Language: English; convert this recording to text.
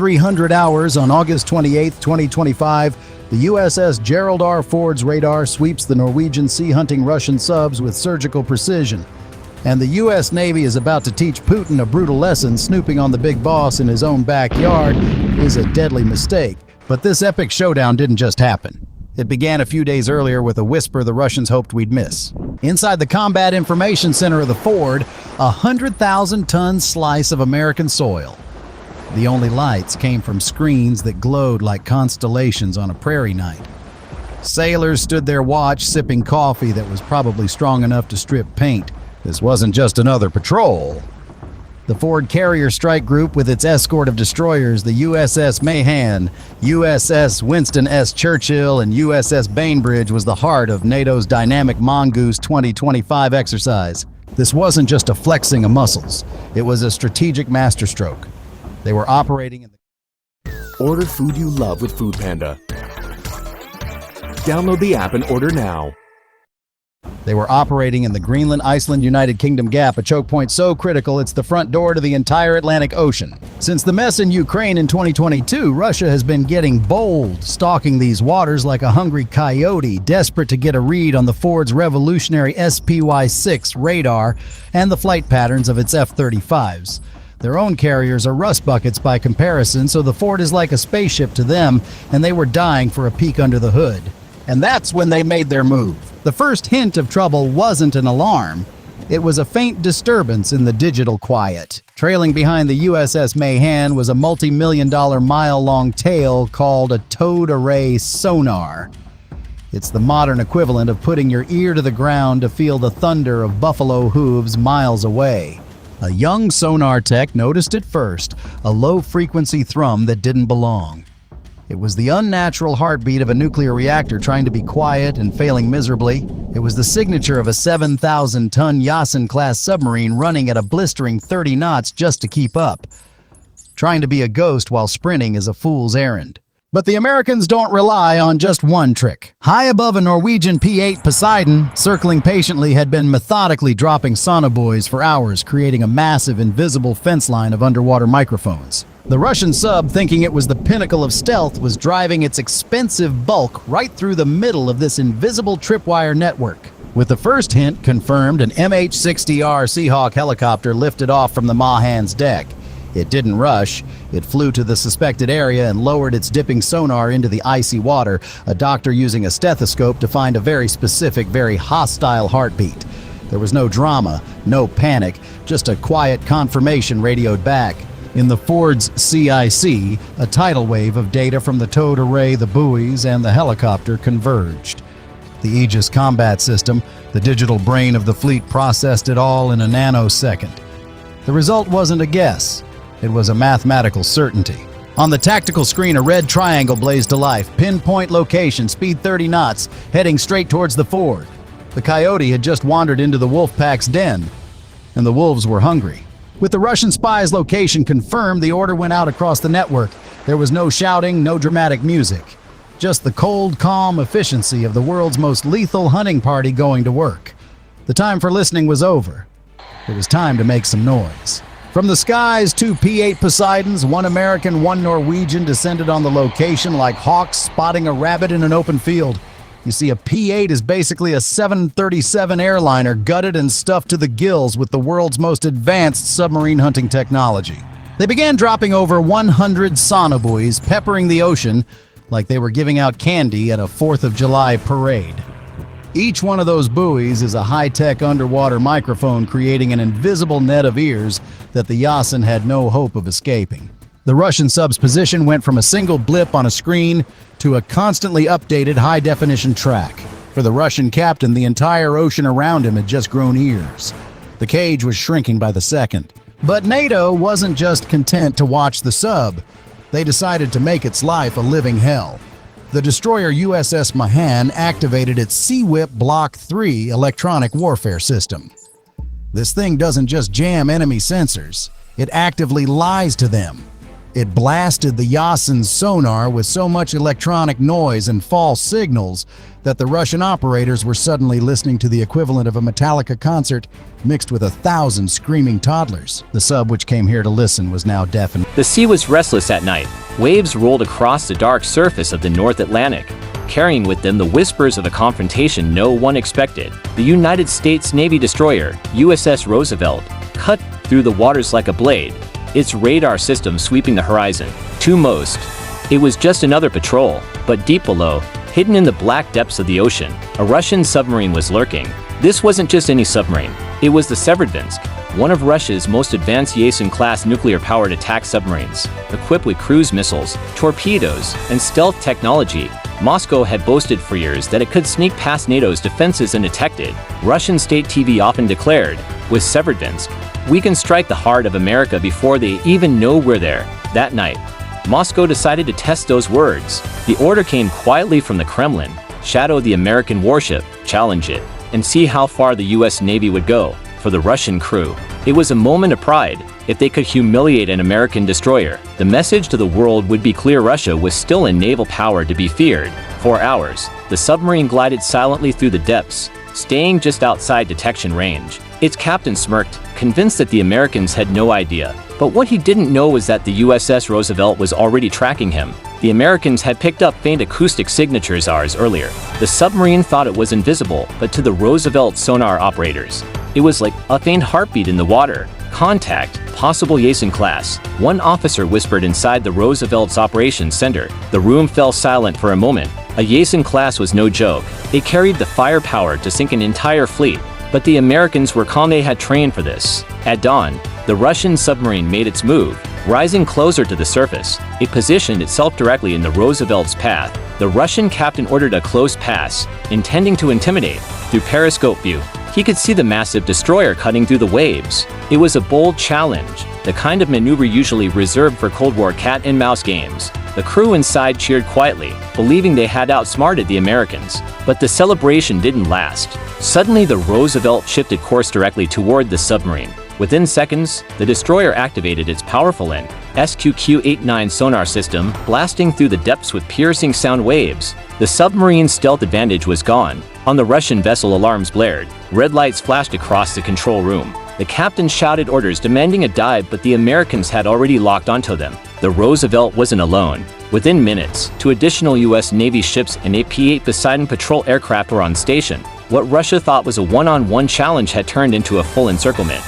300 hours on August 28, 2025, the USS Gerald R. Ford's radar sweeps the Norwegian sea-hunting Russian subs with surgical precision. And the U.S. Navy is about to teach Putin a brutal lesson. Snooping on the big boss in his own backyard is a deadly mistake. But this epic showdown didn't just happen. It began a few days earlier with a whisper the Russians hoped we'd miss. Inside the Combat Information Center of the Ford, a 100,000-ton slice of American soil. The only lights came from screens that glowed like constellations on a prairie night. Sailors stood their watch, sipping coffee that was probably strong enough to strip paint. This wasn't just another patrol. The Ford Carrier Strike Group, with its escort of destroyers, the USS Mahan, USS Winston S. Churchill, and USS Bainbridge, was the heart of NATO's dynamic Mongoose 2025 exercise. This wasn't just a flexing of muscles. It was a strategic masterstroke. They were operating in the... Order food you love with Foodpanda. Download the app and order now. They were operating in the Greenland-Iceland-United Kingdom gap, a choke point so critical it's the front door to the entire Atlantic Ocean. Since the mess in Ukraine in 2022, Russia has been getting bold, stalking these waters like a hungry coyote, desperate to get a read on the Ford's revolutionary SPY-6 radar and the flight patterns of its F-35s. Their own carriers are rust buckets by comparison, so the Ford is like a spaceship to them, and they were dying for a peek under the hood. And that's when they made their move. The first hint of trouble wasn't an alarm. It was a faint disturbance in the digital quiet. Trailing behind the USS Mahan was a multi-million-dollar mile-long tail called a towed array sonar. It's the modern equivalent of putting your ear to the ground to feel the thunder of buffalo hooves miles away. A young sonar tech noticed it first, a low-frequency thrum that didn't belong. It was the unnatural heartbeat of a nuclear reactor trying to be quiet and failing miserably. It was the signature of a 7,000-ton Yasen-class submarine running at a blistering 30 knots just to keep up. Trying to be a ghost while sprinting is a fool's errand. But the Americans don't rely on just one trick. High above a Norwegian P-8 Poseidon, circling patiently, had been methodically dropping sonobuoys for hours, creating a massive invisible fence line of underwater microphones. The Russian sub, thinking it was the pinnacle of stealth, was driving its expensive bulk right through the middle of this invisible tripwire network. With the first hint confirmed, an MH-60R Seahawk helicopter lifted off from the Mahan's deck. It didn't rush. It flew to the suspected area and lowered its dipping sonar into the icy water, a doctor using a stethoscope to find a very specific, very hostile heartbeat. There was no drama, no panic, just a quiet confirmation radioed back. In the Ford's CIC, a tidal wave of data from the towed array, the buoys, and the helicopter converged. The Aegis combat system, the digital brain of the fleet, processed it all in a nanosecond. The result wasn't a guess. It was a mathematical certainty. On the tactical screen, a red triangle blazed to life. Pinpoint location, speed 30 knots, heading straight towards the Ford. The coyote had just wandered into the wolf pack's den, and the wolves were hungry. With the Russian spy's location confirmed, the order went out across the network. There was no shouting, no dramatic music. Just the cold, calm efficiency of the world's most lethal hunting party going to work. The time for listening was over. It was time to make some noise. From the skies, 2 P-8 Poseidons, 1 American, 1 Norwegian, descended on the location like hawks spotting a rabbit in an open field. You see, a P-8 is basically a 737 airliner gutted and stuffed to the gills with the world's most advanced submarine hunting technology. They began dropping over 100 sonobuoys, peppering the ocean like they were giving out candy at a 4th of July parade. Each one of those buoys is a high-tech underwater microphone creating an invisible net of ears that the Yasen had no hope of escaping. The Russian sub's position went from a single blip on a screen to a constantly updated high-definition track. For the Russian captain, the entire ocean around him had just grown ears. The cage was shrinking by the second. But NATO wasn't just content to watch the sub. They decided to make its life a living hell. The destroyer USS Mahan activated its Sea-Whip Block 3 electronic warfare system. This thing doesn't just jam enemy sensors, it actively lies to them. It blasted the Yasen sonar with so much electronic noise and false signals that the Russian operators were suddenly listening to the equivalent of a Metallica concert mixed with 1,000 screaming toddlers. The sub which came here to listen was now deafened. The sea was restless at night. Waves rolled across the dark surface of the North Atlantic, carrying with them the whispers of a confrontation no one expected. The United States Navy destroyer, USS Roosevelt, cut through the waters like a blade, its radar system sweeping the horizon. To most, it was just another patrol, but deep below, hidden in the black depths of the ocean, a Russian submarine was lurking. This wasn't just any submarine. It was the Severodvinsk, one of Russia's most advanced Yasen-class nuclear-powered attack submarines. Equipped with cruise missiles, torpedoes, and stealth technology, Moscow had boasted for years that it could sneak past NATO's defenses undetected. Russian state TV often declared, with Severodvinsk, "We can strike the heart of America before they even know we're there." That night, Moscow decided to test those words. The order came quietly from the Kremlin: shadow the American warship, challenge it, and see how far the US Navy would go. For the Russian crew, it was a moment of pride. If they could humiliate an American destroyer, the message to the world would be clear: Russia was still a naval power to be feared. For hours, the submarine glided silently through the depths, staying just outside detection range. Its captain smirked, convinced that the Americans had no idea. But what he didn't know was that the USS Roosevelt was already tracking him. The Americans had picked up faint acoustic signatures hours earlier. The submarine thought it was invisible, but to the Roosevelt sonar operators, it was like a faint heartbeat in the water. Contact, possible Yasen-class, one officer whispered inside the Roosevelt's operations center. The room fell silent for a moment. A Yasen-class was no joke. It carried the firepower to sink an entire fleet. But the Americans were calm. They had trained for this. At dawn, the Russian submarine made its move. Rising closer to the surface, it positioned itself directly in the Roosevelt's path. The Russian captain ordered a close pass, intending to intimidate. Through periscope view, he could see the massive destroyer cutting through the waves. It was a bold challenge, the kind of maneuver usually reserved for Cold War cat-and-mouse games. The crew inside cheered quietly, believing they had outsmarted the Americans. But the celebration didn't last. Suddenly, the Roosevelt shifted course directly toward the submarine. Within seconds, the destroyer activated its powerful SQQ-89 sonar system, blasting through the depths with piercing sound waves. The submarine's stealth advantage was gone. On the Russian vessel, alarms blared. Red lights flashed across the control room. The captain shouted orders demanding a dive, but the Americans had already locked onto them. The Roosevelt wasn't alone. Within minutes, 2 additional U.S. Navy ships and a P-8 Poseidon patrol aircraft were on station. What Russia thought was a one-on-one challenge had turned into a full encirclement.